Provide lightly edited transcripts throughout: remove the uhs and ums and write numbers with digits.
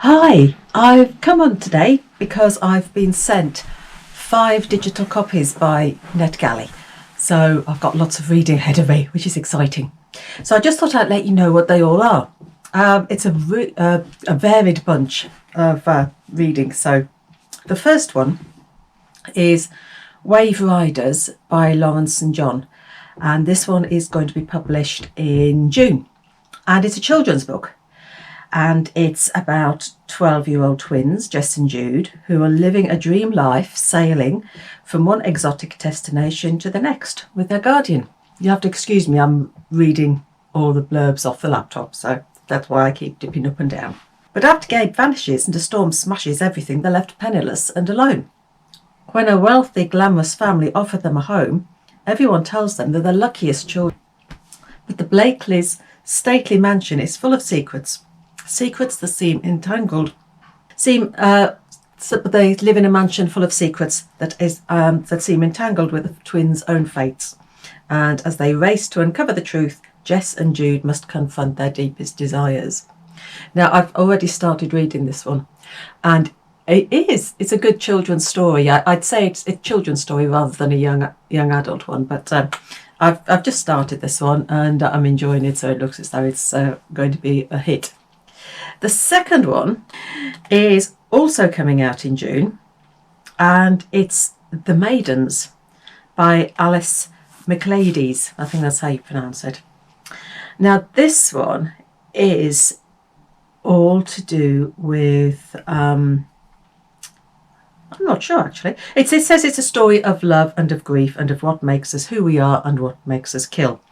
Hi, I've come on today because I've been sent 5 digital copies by Netgalley. So I've got lots of reading ahead of me, which is exciting. So I just thought I'd let you know what they all are. It's a varied bunch of reading. So the first one is Wave Riders by Lawrence and John. And this one is going to be published in June. And it's a children's book. And it's about 12-year-old twins, Jess and Jude, who are living a dream life sailing from one exotic destination to the next with their guardian. You have to excuse me, I'm reading all the blurbs off the laptop, so that's why I keep dipping up and down. But after Gabe vanishes and a storm smashes everything, they're left penniless and alone. When a wealthy, glamorous family offer them a home, everyone tells them they're the luckiest children. But the Blakely's stately mansion is full of secrets. Secrets that seem entangled. They live in a mansion full of secrets that seem entangled with the twins' own fates. And as they race to uncover the truth, Jess and Jude must confront their deepest desires. Now, I've already started reading this one, and it's a good children's story. I'd say it's a children's story rather than a young adult one, but I've just started this one and I'm enjoying it, so it looks as though it's going to be a hit. The second one is also coming out in June, and it's The Maidens by Alice McLadies. I think that's how you pronounce it. Now, this one is all to do with, I'm not sure actually. It says it's a story of love and of grief and of what makes us who we are and what makes us kill.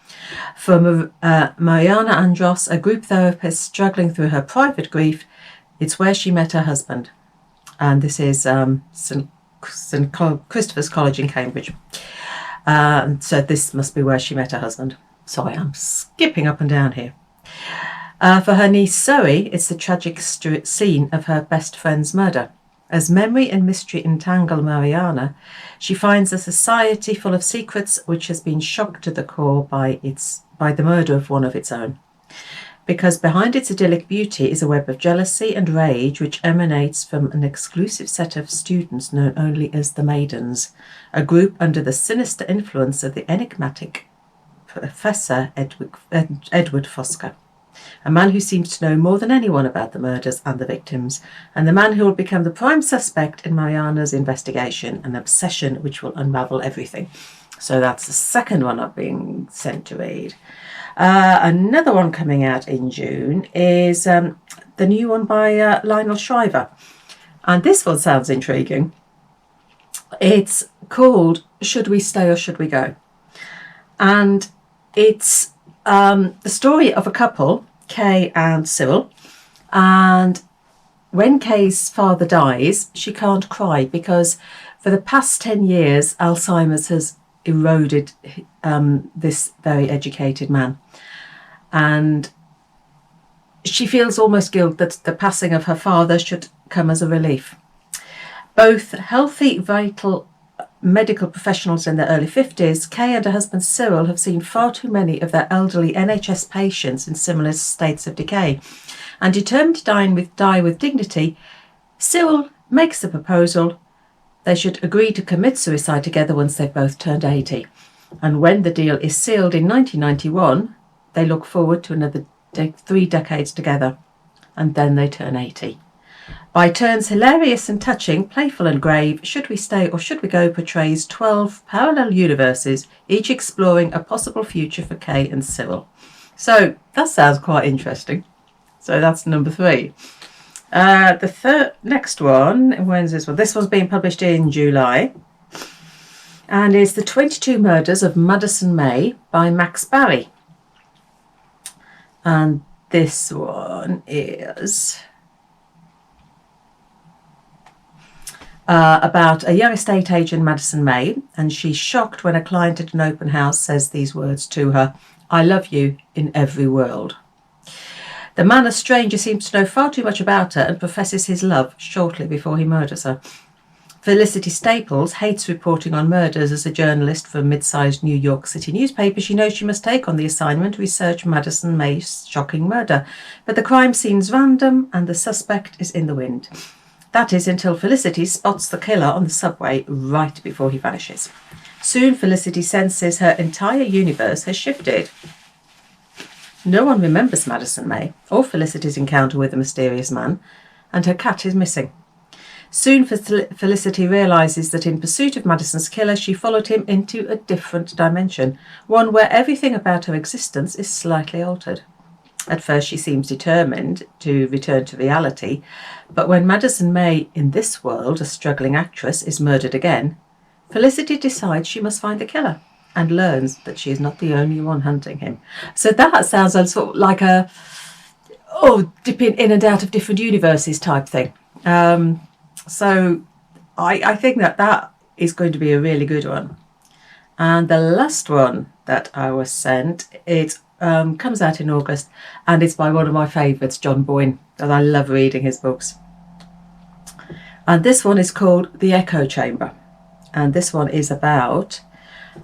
For Mariana Andros, a group therapist struggling through her private grief, it's where she met her husband. And this is St Christopher's College in Cambridge. So this must be where she met her husband. Sorry, I'm skipping up and down here. For her niece Zoe, it's the tragic scene of her best friend's murder. As memory and mystery entangle Mariana, she finds a society full of secrets which has been shocked to the core by the murder of one of its own. Because behind its idyllic beauty is a web of jealousy and rage which emanates from an exclusive set of students known only as the Maidens, a group under the sinister influence of the enigmatic Professor Edward Fosker. A man who seems to know more than anyone about the murders and the victims, and the man who will become the prime suspect in Mariana's investigation, an obsession which will unravel everything. So that's the second one I've been sent to read. Another one coming out in June is the new one by Lionel Shriver. And this one sounds intriguing. It's called Should We Stay or Should We Go? And it's the story of a couple, Kay and Cyril, and when Kay's father dies, she can't cry because for the past 10 years Alzheimer's has eroded this very educated man, and she feels almost guilt that the passing of her father should come as a relief. Both healthy, vital medical professionals in their early 50s, Kay and her husband Cyril have seen far too many of their elderly NHS patients in similar states of decay. And determined to die with dignity, Cyril makes the proposal they should agree to commit suicide together once they've both turned 80. And when the deal is sealed in 1991, they look forward to another 3 decades together. And then they turn 80. By turns hilarious and touching, playful and grave, Should We Stay or Should We Go portrays 12 parallel universes, each exploring a possible future for Kay and Cyril. So that sounds quite interesting. So that's number 3. The next one, when's this one? This one's being published in July, and is The 22 Murders of Madison May by Max Barry. And this one is about a young estate agent, Madison May, and she's shocked when a client at an open house says these words to her: "I love you in every world." The man, a stranger, seems to know far too much about her and professes his love shortly before he murders her. Felicity Staples hates reporting on murders. As a journalist for a mid-sized New York City newspaper, she knows she must take on the assignment, research Madison May's shocking murder. But the crime scene's random and the suspect is in the wind. That is until Felicity spots the killer on the subway right before he vanishes. Soon Felicity senses her entire universe has shifted. No one remembers Madison May or Felicity's encounter with the mysterious man, and her cat is missing. Soon Felicity realises that in pursuit of Madison's killer, she followed him into a different dimension, one where everything about her existence is slightly altered. At first she seems determined to return to reality, but when Madison May, in this world a struggling actress, is murdered again, Felicity decides she must find the killer and learns that she is not the only one hunting him. So that sounds sort of like a dipping in and out of different universes type thing. So I think that is going to be a really good one. And the last one that I was sent, it comes out in August, and it's by one of my favourites, John Boyne, and I love reading his books. And this one is called The Echo Chamber. And this one is about,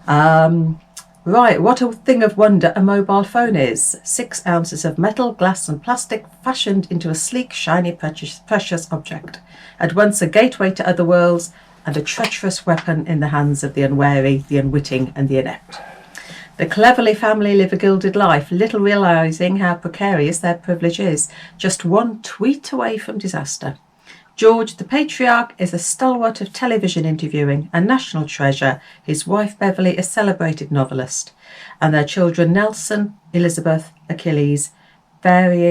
what a thing of wonder a mobile phone is. 6 ounces of metal, glass and plastic fashioned into a sleek, shiny, precious object. At once a gateway to other worlds and a treacherous weapon in the hands of the unwary, the unwitting and the inept. The cleverly family live a gilded life, little realising how precarious their privilege is, just one tweet away from disaster. George, the patriarch, is a stalwart of television interviewing, a national treasure. His wife, Beverly, a celebrated novelist. And their children, Nelson, Elizabeth, Achilles, within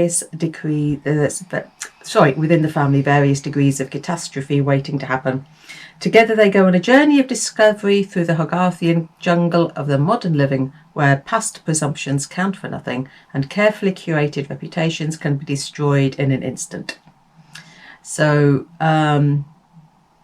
the family, various degrees of catastrophe waiting to happen. Together they go on a journey of discovery through the Hogarthian jungle of the modern living, where past presumptions count for nothing and carefully curated reputations can be destroyed in an instant. So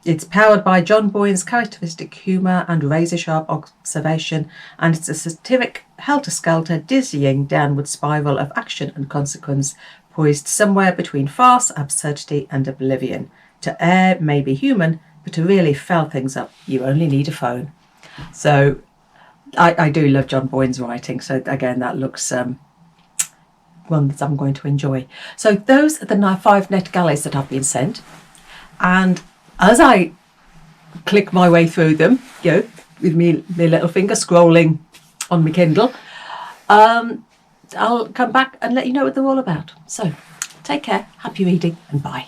it's powered by John Boyne's characteristic humour and razor-sharp observation, and it's a satiric, helter-skelter, dizzying downward spiral of action and consequence, poised somewhere between farce, absurdity and oblivion. To err may be human, but to really foul things up, you only need a phone. So I do love John Boyne's writing, so again, that looks one that I'm going to enjoy. So those are the 5 Netgalleys that I've been sent, and as I click my way through them, with my little finger scrolling on my Kindle, I'll come back and let you know what they're all about. So take care, happy reading, and bye.